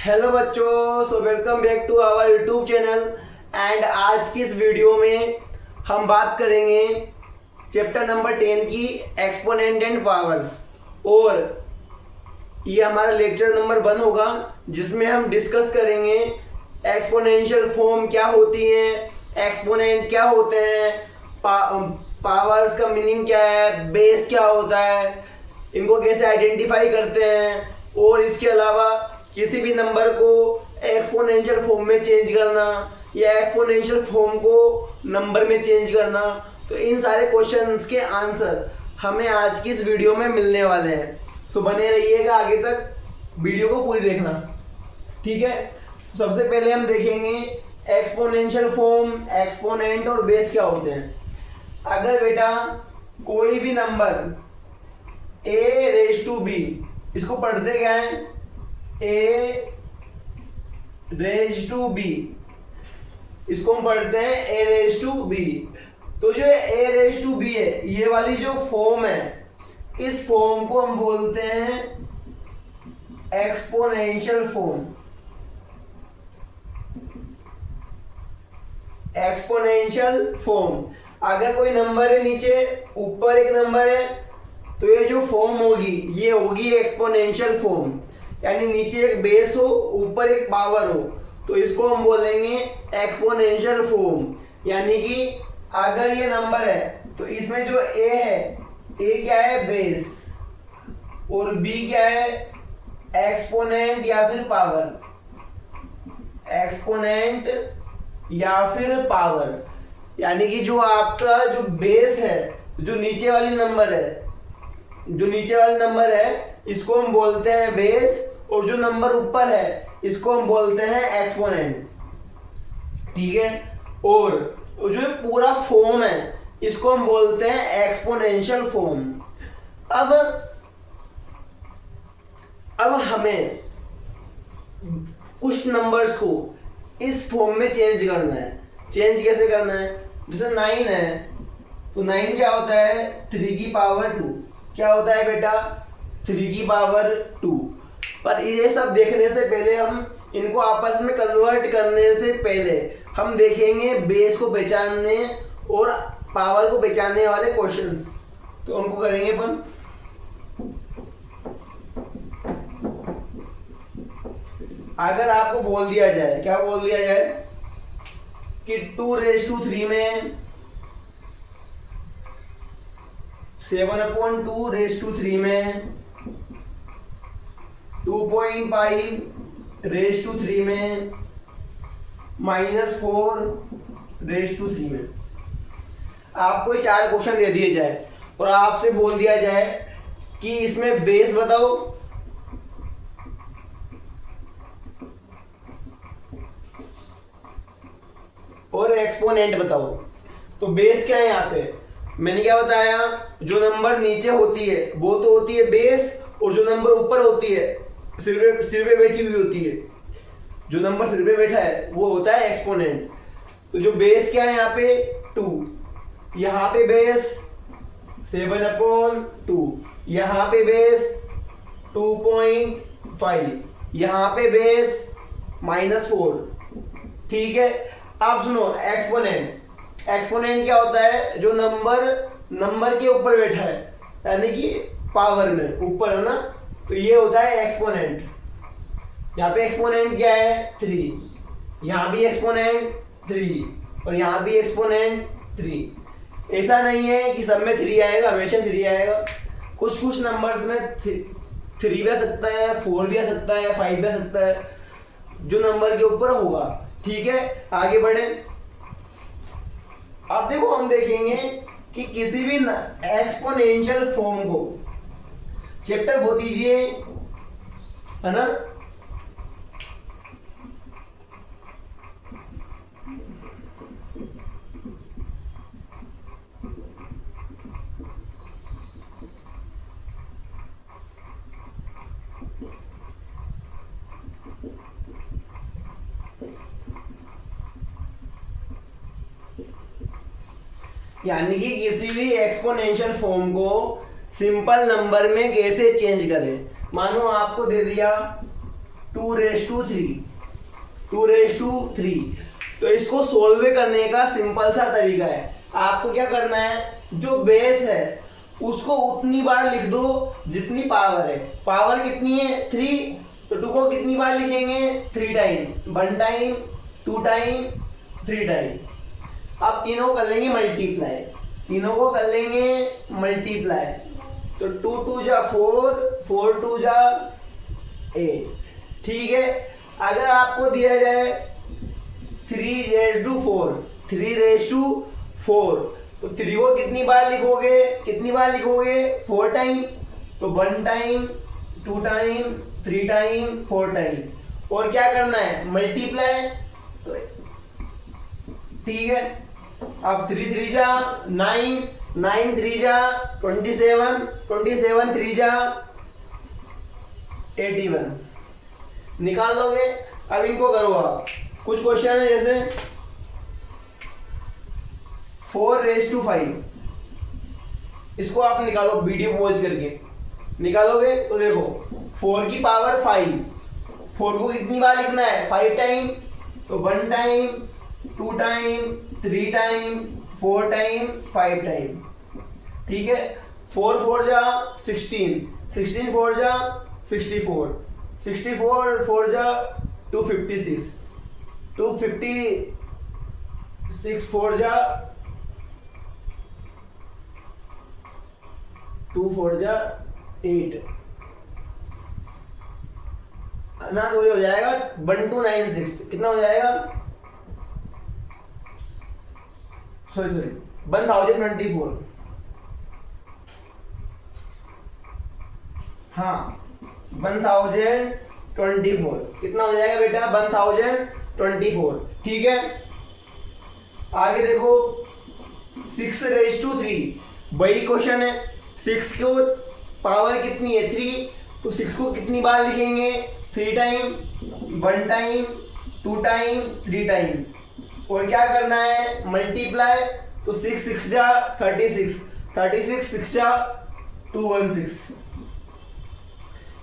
Hello बच्चों, so welcome back to our YouTube channel. And आज की इस वीडियो में हम बात करेंगे चैप्टर नंबर 10 की एक्सपोनेंट एंड पावर्स। और ये हमारा लेक्चर नंबर 1 होगा, जिसमें हम डिस्कस करेंगे एक्सपोनेंशियल फॉर्म क्या होती हैं, एक्सपोनेंट क्या होते हैं, पावर्स का मीनिंग क्या है, बेस क्या होता है, इनको कैसे आइडेंटिफाई करते हैं, और इसके अलावा किसी भी नंबर को एक्सपोनेंशियल फॉर्म में चेंज करना या एक्सपोनेंशियल फॉर्म को नंबर में चेंज करना। तो इन सारे क्वेश्चंस के आंसर हमें आज की इस वीडियो में मिलने वाले हैं। सो बने रहिएगा, आगे तक वीडियो को पूरी देखना, ठीक है। सबसे पहले हम देखेंगे एक्सपोनेंशियल फॉर्म, एक्सपोनेंट और बेस क्या होते हैं। अगर बेटा कोई भी number a raise to b, इसको पढ़ते क्या है, a रेज टू b, इसको हम पढ़ते हैं a रेज टू b। तो जो a रेज टू b है, ये वाली जो फॉर्म है, इस फॉर्म को हम बोलते हैं एक्सपोनेंशियल फॉर्म। एक्सपोनेंशियल फॉर्म, अगर कोई नंबर है नीचे, ऊपर एक नंबर है, तो ये जो फॉर्म होगी ये होगी एक्सपोनेंशियल फॉर्म। यानी नीचे एक बेस हो, ऊपर एक पावर हो, तो इसको हम बोलेंगे एक्सपोनेंशियल फॉर्म। यानी कि अगर ये नंबर है तो इसमें जो a है, a क्या है, बेस, और b क्या है, एक्सपोनेंट या फिर पावर। एक्सपोनेंट या फिर पावर, यानी कि जो आपका जो बेस है, जो नीचे वाली नंबर है, जो नीचे वाली नंबर है इसको हम बोलते हैं बेस, और जो नंबर ऊपर है इसको हम बोलते हैं एक्सपोनेंट, ठीक है। और जो पूरा फॉर्म है इसको हम बोलते हैं एक्सपोनेंशियल फॉर्म। अब हमें कुछ नंबर्स को इस फॉर्म में चेंज करना है। चेंज कैसे करना है, जैसे 9 है, तो 9 क्या होता है, 3 की पावर 2। क्या होता है बेटा, 3 की पावर 2। पर ये सब देखने से पहले, हम इनको आपस में कन्वर्ट करने से पहले हम देखेंगे बेस को पहचानने और पावर को पहचानने वाले क्वेश्चंस। तो उनको करेंगे अपन। अगर आपको बोल दिया जाए, क्या बोल दिया जाए कि 2 रेज टू 3 में 7/2 रेज टू 3 में 2.5 रेज टू 3 में -4 रेज टू 3 में, आपको 4 क्वेश्चन दे दिए जाए और आपसे बोल दिया जाए कि इसमें बेस बताओ, और एक्सपोनेंट बताओ। तो बेस क्या है, यहाँ पे मैंने क्या बताया, जो नंबर नीचे होती है वो तो होती है बेस, और जो नंबर ऊपर होती है, सिर पे बैठी हुई होती है, जो नंबर सिर पे बैठा है वो होता है एक्सपोनेंट। तो जो बेस क्या है यहाँ पे 2, यहाँ पे बेस 7/2, यहाँ पे बेस 2.5, यहाँ पे बेस -4, ठीक है। अब सुनो एक्सपोनेंट। एक्सपोनेंट क्या होता है, जो नंबर के ऊपर बैठा है, यानी कि पावर में ऊपर है ना, तो ये होता है एक्सपोनेंट। यहाँ पे एक्सपोनेंट क्या है 3, यहाँ भी एक्सपोनेंट 3, और यहाँ भी एक्सपोनेंट 3। ऐसा नहीं है कि सब में 3 आएगा, हमेशा 3 आएगा। कुछ नंबर्स में 3 भी आ सकता है, 4 भी आ सकता है, 5 भी आ सकता है, जो नंबर के ऊपर होगा, ठीक है। आगे बढ़े। अब देखो, हम देखेंगे कि किसी भी एक्सपोनेंशियल फॉर्म को, चैप्टर बहुत ईजी है ना। यानी कि किसी भी एक्सपोनेंशियल फॉर्म को सिंपल नंबर में कैसे चेंज करें। मानो आपको दे दिया 2^3 तो इसको सोल्व करने का सिंपल सा तरीका है। आपको क्या करना है, जो बेस है उसको उतनी बार लिख दो जितनी पावर है। पावर कितनी है 3, तो 2 को कितनी बार लिखेंगे 3 टाइम, 1 टाइम, 2 टाइम, 3 टाइम। अब तीनों कर लेंगे मल्टीप्लाई, तो 2 2 जा 4, 4 2 जा 8। ठीक है, अगर आपको दिया जाए 3^4, तो 3 को कितनी बार लिखोगे 4 टाइम, तो 1 टाइम, 2 टाइम, 3 टाइम, 4 टाइम। और क्या करना है मल्टीप्लाई, तो ठीक है। अब 3 3 जा 9, 9 3 जा 27, 27 3 जा 81 निकाल लोगे। अब इनको करो आप, कुछ क्वेश्चन है जैसे 4^5, इसको आप निकालो वीडियो पॉज करके निकालोगे। तो देखो 4 की पावर 5, 4 को कितनी बार लिखना है 5 टाइम, तो 1 time, 2 time, 3 time, 4 time, 5 time. ठीक है, 4 4 जा 16, 16 4 जा 64, 64 4 जा 256, 256 4 जा 2 4 जा 8 ना, तो ये हो जाएगा 1296। कितना हो जाएगा, सॉरी 1024। हाँ 1024 कितना हो जाएगा बेटा 1024। ठीक है, आगे देखो 6^3, वही क्वेश्चन है। 6 को पावर कितनी है 3, तो 6 को कितनी बार लिखेंगे 3 टाइम, 1 टाइम, 2 टाइम, 3 टाइम। और क्या करना है मल्टीप्लाई, तो 6 6 जा 36, 36 6 जा 216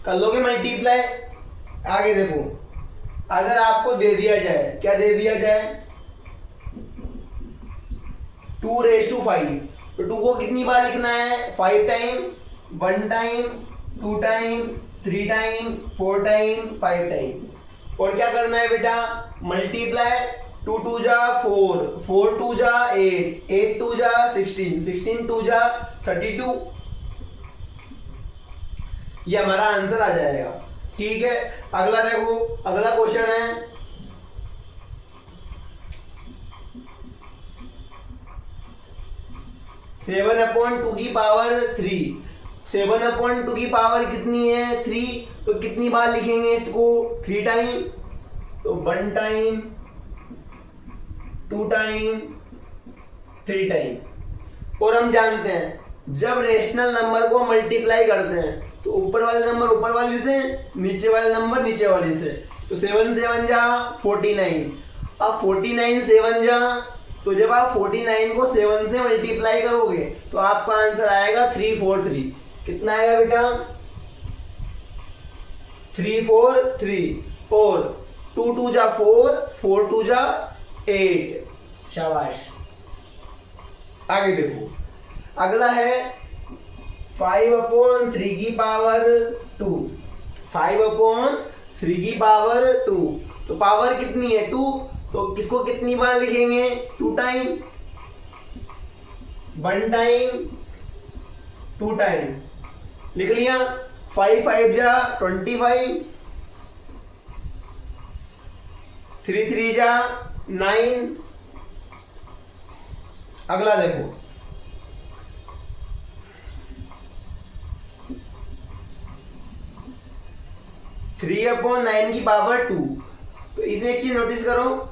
कर लोगे मल्टीप्लाई। आगे देखो, अगर आपको दे दिया जाए, क्या दे दिया जाए 2^5, तो 2 को कितनी बार लिखना है 5 time, 1 time, 2 time, 3 time, 4 time, 5 time. और क्या करना है बेटा मल्टीप्लाई, 2 2 जा 4, 4 2 जा 8, 8 2 जा 16, 16 2 जा 32। ये हमारा आंसर आ जाएगा। ठीक है, अगला देखो, अगला क्वेश्चन है 7/2 की पावर 3। 7/2 की पावर कितनी है 3, तो कितनी बार लिखेंगे इसको 3 टाइम, तो 1 टाइम, 2 टाइम, 3 टाइम। और हम जानते हैं जब रेशनल नंबर को मल्टीप्लाई करते हैं तो ऊपर वाले नंबर ऊपर वाले से, नीचे वाले नंबर नीचे वाले से। तो 7 7 जा 49। अब 49 7 जा, तो जब आप 49 को 7 से मल्टीप्लाई करोगे तो आपका आंसर आएगा 343। कितना आएगा बेटा 343। और 2 2 जा 4, 4 2 जा 8। शाबाश। आगे देखो, अगला है 5/3 की पावर 2। 5/3 की पावर 2, तो पावर कितनी है 2, तो किसको कितनी बार लिखेंगे 2 टाइम, 1 टाइम, 2 टाइम। लिख लिया। 5 5 जा 25, 3 3 जा 9। अगला देखो, 3/9 की पावर 2। तो इसमें एक चीज नोटिस करो,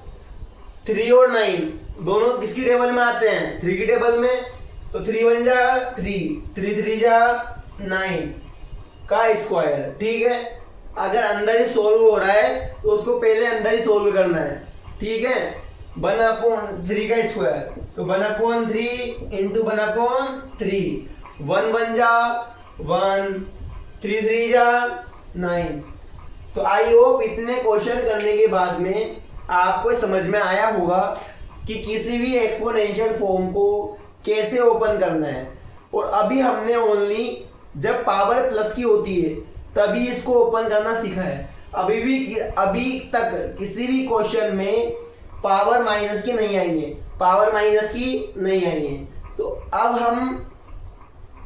3 और 9 दोनों किसकी टेबल में आते हैं 3 की टेबल में। तो 3 1 जा 3, 3 3 जा 9 का स्क्वायर। ठीक है, अगर अंदर ही सोल्व हो रहा है तो उसको पहले अंदर ही सोल्व करना है। ठीक है, 1/3 का स्क्वायर, तो 1/3 इंटू 1/3। 1 1 जा 1, 3 3 जा 9। तो आई होप इतने क्वेश्चन करने के बाद में आपको समझ में आया होगा कि किसी भी एक्सपोनेंशियल फॉर्म को कैसे ओपन करना है। और अभी हमने ओनली जब पावर प्लस की होती है तभी इसको ओपन करना सीखा है। अभी तक किसी भी क्वेश्चन में पावर माइनस की नहीं आई है, पावर माइनस की नहीं आई है। तो अब हम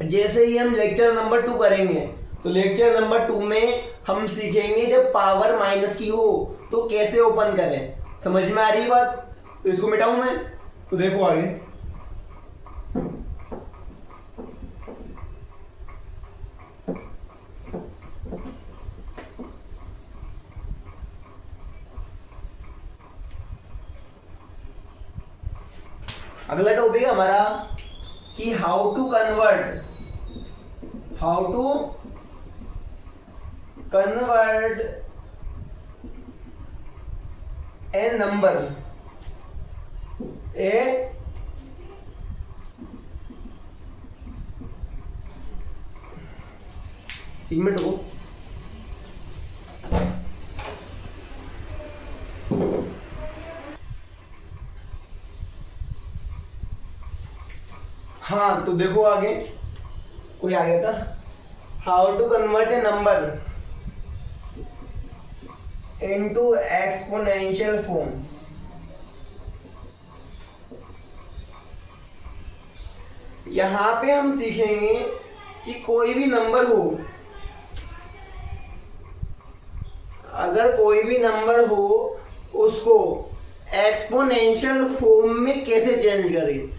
जैसे ही हम लेक्चर नंबर 2 करेंगे तो लेक्चर नंबर 2 में हम सीखेंगे जब पावर माइनस की हो तो कैसे ओपन करें। समझ में आ रही बात? तो इसको मिटाऊं मैं, तो देखो आगे। अगला टॉपिक हमारा कि how to convert a number एक मिनट रुको। हाँ तो देखो आगे कोई आ गया था। How to convert a number into exponential form. यहां पे हम सीखेंगे कि कोई भी नंबर हो, अगर कोई भी नंबर हो उसको एक्सपोनेंशियल फॉर्म में कैसे चेंज करें।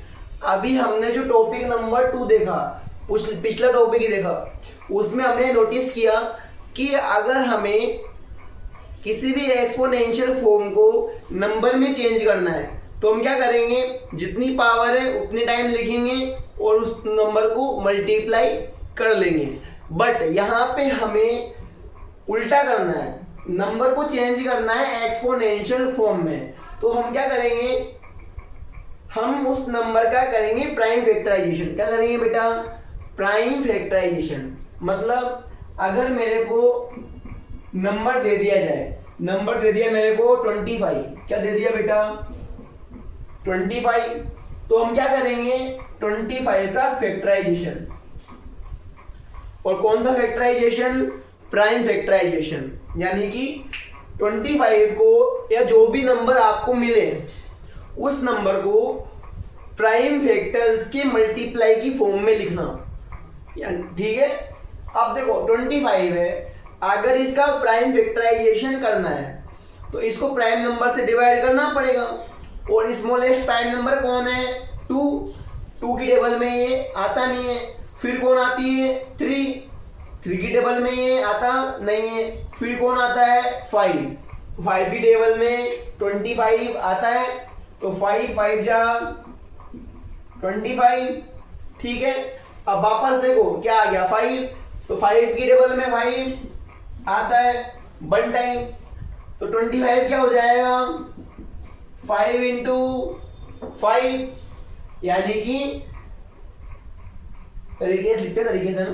अभी हमने जो टॉपिक नंबर 2 देखा, पिछला टॉपिक ही देखा, उसमें हमने नोटिस किया कि अगर हमें किसी भी एक्सपोनेंशियल फॉर्म को नंबर में चेंज करना है तो हम क्या करेंगे, जितनी पावर है उतने टाइम लिखेंगे और उस नंबर को मल्टीप्लाई कर लेंगे। बट यहाँ पे हमें उल्टा करना है, नंबर को चेंज करना है एक्सपोनेंशियल फॉर्म में। तो हम क्या करेंगे, हम उस नंबर का करेंगे प्राइम फैक्टराइजेशन। क्या करेंगे बेटा? Prime factorization. मतलब अगर मेरे को नंबर दे दिया जाए, नंबर दे दिया मेरे को 25, क्या दे दिया बेटा? 25। तो हम क्या करेंगे, 25 का फैक्टराइजेशन। और कौन सा फैक्टराइजेशन? Prime factorisation. यानी कि 25 को या जो भी नंबर आपको मिले उस नंबर को प्राइम फैक्टर्स के मल्टीप्लाई की फॉर्म में लिखना। ठीक है। अब देखो 25 है, अगर इसका प्राइम फैक्टराइजेशन करना है तो इसको प्राइम नंबर से डिवाइड करना पड़ेगा। और स्मॉलेस्ट प्राइम नंबर कौन है? 2 की टेबल में ये आता नहीं है। फिर कौन आती है? 3 की टेबल में ये आता नहीं है। फिर कौन आता है? 5 की टेबल में 25 आता है। तो 5 जा 25। ठीक है। अब वापस देखो क्या आ गया, 5। तो 5 की टेबल में 5 आता है 1 टाइम। तो 25 क्या हो जाएगा? 5 इंटू 5, यानी कि तरीके से ना।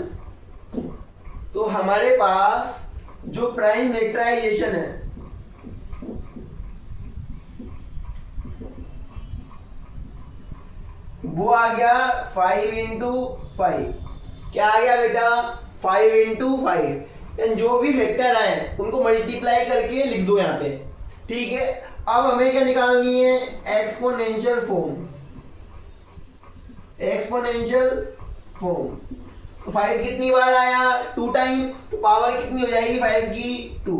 तो हमारे पास जो प्राइम फैक्टराइजेशन है वो आ गया 5 इंटू 5। क्या आ गया बेटा? 5 इंटू 5। जो भी फैक्टर आए उनको मल्टीप्लाई करके लिख दो यहाँ पे। ठीक है। अब हमें क्या निकालनी है? Exponential form. Exponential form. तो 5 कितनी बार आया? 2 टाइम। तो पावर कितनी हो जाएगी 5 की? 2।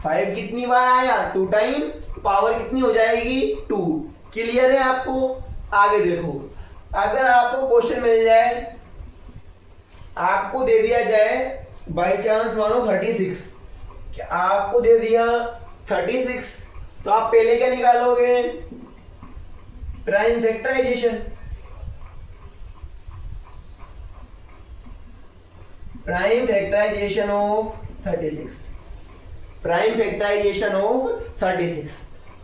5 कितनी बार आया? 2 टाइम। पावर कितनी हो जाएगी? 2। क्लियर है आपको? आगे देखो, अगर आपको क्वेश्चन मिल जाए, आपको दे दिया जाए बाय चांस मानो 36, क्या आपको दे दिया 36, तो आप पहले क्या निकालोगे? Prime factorization. Prime factorization of 36। Prime factorization of 36।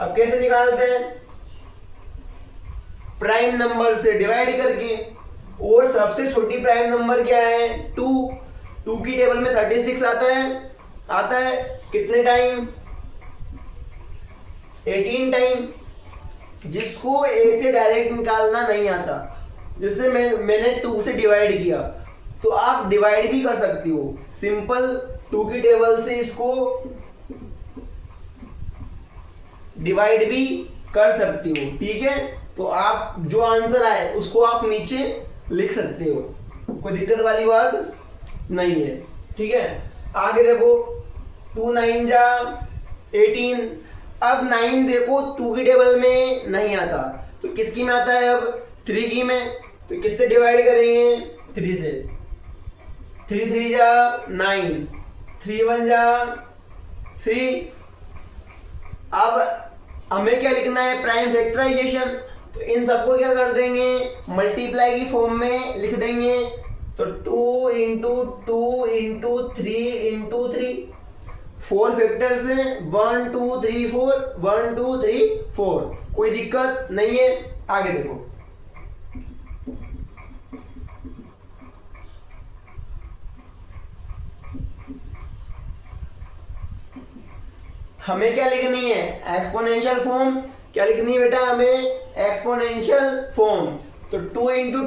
अब कैसे निकालते हैं? प्राइम नंबर से डिवाइड करके। और सबसे छोटी प्राइम नंबर क्या है? 2 की टेबल में 36 आता है। आता है कितने टाइम, 18 टाइम। जिसको ए से डायरेक्ट निकालना नहीं आता, जिससे मैंने 2 से डिवाइड किया, तो आप डिवाइड भी कर सकती हो सिंपल 2 की टेबल से, इसको डिवाइड भी कर सकती हो, ठीक है। तो आप जो आंसर आए उसको आप नीचे लिख सकते हो, कोई दिक्कत वाली बात नहीं है, ठीक है। आगे देखो 2 9 जा 18। अब 9 देखो 2 की टेबल में नहीं आता, तो किसकी में आता है, अब 3 की में। तो किससे डिवाइड करेंगे, 3 से। 3 3 जा 9, 3 1 जा 3। अब हमें क्या लिखना है, प्राइम फैक्टराइजेशन। तो इन सबको क्या कर देंगे, मल्टीप्लाई की फॉर्म में लिख देंगे। तो 2 इंटू 2 इंटू 3 इंटू 3, 4 फैक्टर्स हैं, 1 2 3 4, 1 2 3 4, कोई दिक्कत नहीं है। आगे देखो हमें क्या लिखनी है, एक्सपोनेंशियल फॉर्म। क्या लिखनी है बेटा, हमें एक्सपोनेंशियल फॉर्म। तो 2 इंटू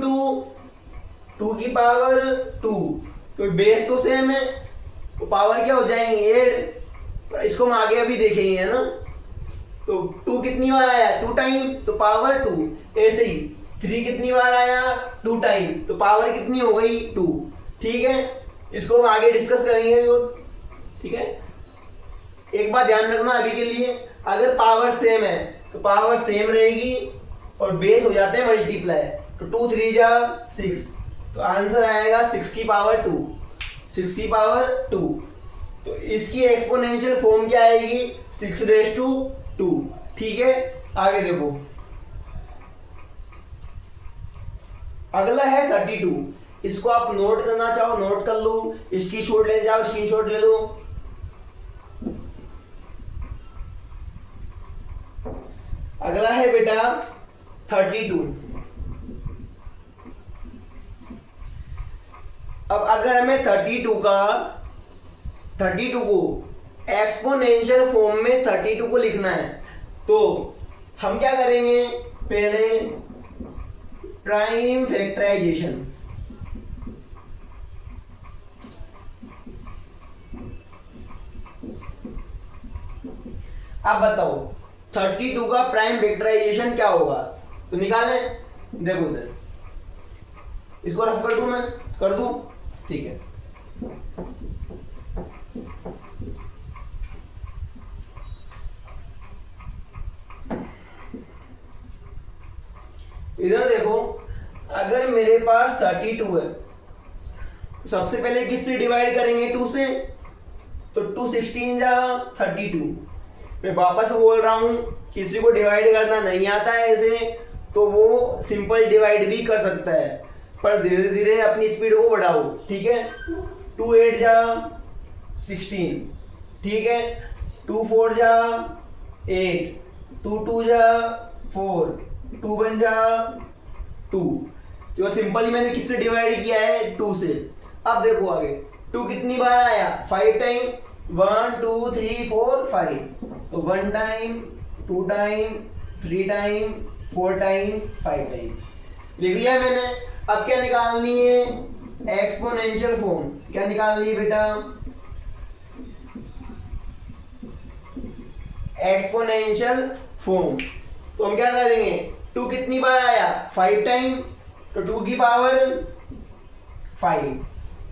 2 की पावर 2, तो बेस तो सेम है, तो पावर क्या हो जाएंगे 8। इसको हम आगे अभी देखेंगे, है ना। तो 2 कितनी बार आया, 2 टाइम, तो पावर 2। ऐसे ही 3 कितनी बार आया, 2 टाइम, तो पावर कितनी हो गई 2, ठीक है। इसको हम आगे डिस्कस करेंगे, ठीक है। एक बात ध्यान रखना अभी के लिए, अगर पावर सेम है तो पावर सेम रहेगी और बेस हो जाते हैं मल्टीप्लाई। तो 2 3 जा 6, तो आंसर आएगा 6 की पावर 2, 6 की पावर 2। तो इसकी एक्सपोनेंशियल फॉर्म क्या आएगी, 6 रेज़ टू 2, ठीक है। आगे देखो अगला है 32। इसको आप नोट करना चाहो नोट कर लो, इसकी शॉट ले जाओ, स्क्रीनशॉट ले लो। अगला है बेटा 32। अब अगर हमें 32 को एक्सपोनेंशियल फॉर्म में 32 को लिखना है, तो हम क्या करेंगे, पहले प्राइम फैक्टराइजेशन। अब बताओ 32 का प्राइम फैक्टराइजेशन क्या होगा, तो निकालें। देखो इधर, इसको रफ कर दूं, मैं कर दूं, ठीक है। इधर देखो, अगर मेरे पास 32 है, तो सबसे पहले किससे डिवाइड करेंगे, 2 से। तो 2 16 जा 32। मैं वापस बोल रहा हूं, किसी को डिवाइड करना नहीं आता है ऐसे, तो वो सिंपल डिवाइड भी कर सकता है, पर धीरे धीरे अपनी स्पीड को बढ़ाओ, ठीक है। 2 8 जा 16, ठीक है। 2 4 जा 8, 2 2 जा 4, 2 1 जा 2। तो सिंपली मैंने किससे डिवाइड किया है, 2 से। अब देखो आगे 2 कितनी बार आया, 5 टाइम, 1 2 3 4 5। तो 1 time, 2 time, 3 time, 4 time, 5 time लिख लिया मैंने। अब क्या निकालनी है, एक्सपोनेंशियल फॉर्म। क्या निकालनी है बेटा, एक्सपोनेंशियल फॉर्म। तो हम क्या करेंगे, 2 कितनी बार आया, 5 टाइम, तो 2 की पावर 5,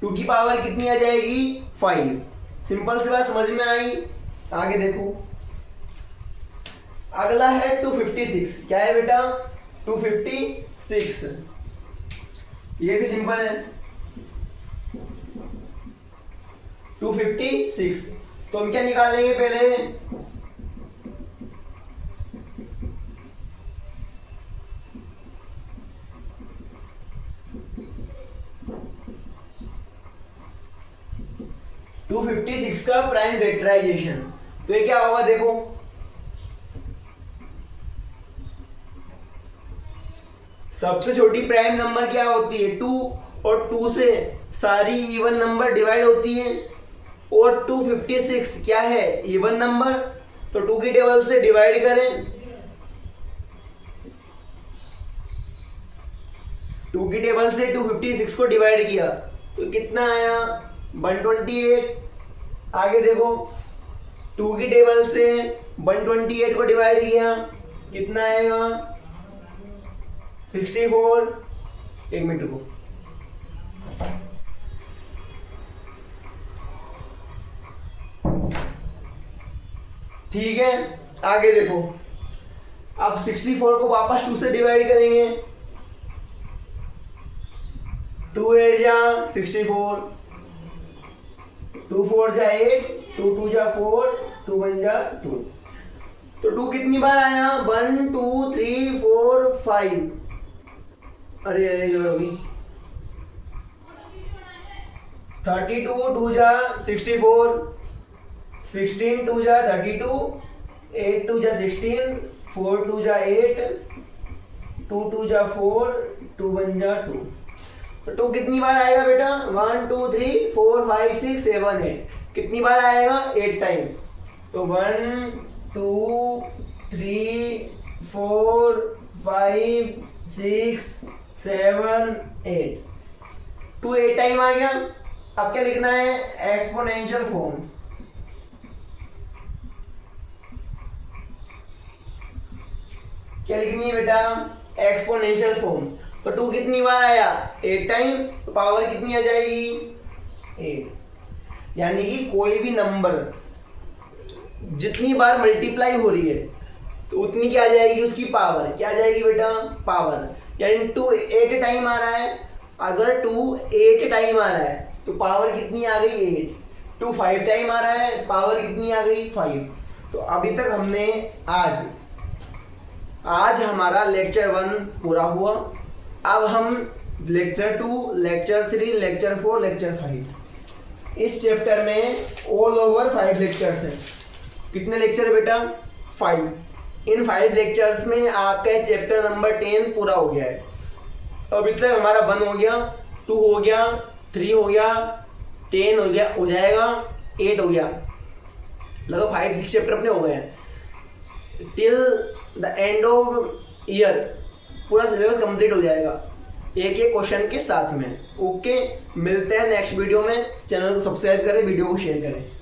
2 की पावर कितनी आ जाएगी 5। सिंपल सी बात समझ में आई। आगे देखो अगला है 256। क्या है बेटा, 256। ये भी सिंपल है, 256। तो हम क्या निकालेंगे पहले, टू 256 का प्राइम फैक्टराइजेशन। तो ये क्या होगा, देखो सबसे छोटी प्राइम नंबर क्या होती है, 2, और 2 से सारी इवन नंबर डिवाइड होती है, और 256 क्या है, इवन नंबर, तो 2 की टेबल से डिवाइड करें, 2 की टेबल से 256 को डिवाइड किया तो कितना आया, 128। आगे देखो, 2 की टेबल से 128 को डिवाइड किया कितना आएगा, 64। एक मिनट रुको, ठीक है। आगे देखो, अब 64 को वापस 2 से डिवाइड करेंगे, 2 8 जा 64, 2 4 जा 8, 2 2 जा 4, 2 1 जा 2। तो 2 कितनी बार आया, 1 2 3 4 5, अरे अरे जो होगी 32, 2 जा 64, 16 2 जा 32, 8 2 जा 16, 4 2 जा 8, 2 2 जा 4, 2 1 जा 2। तो 2 कितनी बार आएगा बेटा, 1 2 3 4 5 6 7 8, कितनी बार आएगा, 8 टाइम। तो 1 2 3 4 5 6 7 8, 2 8 टाइम आ गया। अब क्या लिखना है, एक्सपोनेंशियल फॉर्म। क्या लिखनी है बेटा, एक्सपोनेंशियल फॉर्म। तो 2 कितनी बार आया, 8 टाइम, तो पावर कितनी आ जाएगी, 8। यानी कि कोई भी नंबर जितनी बार मल्टीप्लाई हो रही है तो उतनी क्या आ जाएगी, उसकी पावर क्या आ जाएगी बेटा, पावर। यानी 2 8 टाइम आ रहा है, अगर 2 8 टाइम आ रहा है तो पावर कितनी आ गई, 8। 2 5 टाइम आ रहा है, पावर कितनी आ गई, 5। तो अभी तक हमने आज हमारा लेक्चर 1 पूरा हुआ। अब हम लेक्चर 2, लेक्चर 3, लेक्चर 4, लेक्चर 5, इस चैप्टर में ऑल ओवर 5 लेक्चर्स हैं। कितने लेक्चर बेटा, 5। इन 5 लेक्चर्स में आपका चैप्टर नंबर 10 पूरा हो गया है। अभी तक हमारा 1 हो गया, 2 हो गया, 3 हो गया, 10 हो गया, हो जाएगा 8 हो गया, लगभग 5 6 चैप्टर अपने हो गए हैं। Till the end of year पूरा सिलेबस कंप्लीट हो जाएगा एक एक क्वेश्चन के साथ में। ओके, मिलते हैं नेक्स्ट वीडियो में। चैनल को सब्सक्राइब करें, वीडियो को शेयर करें।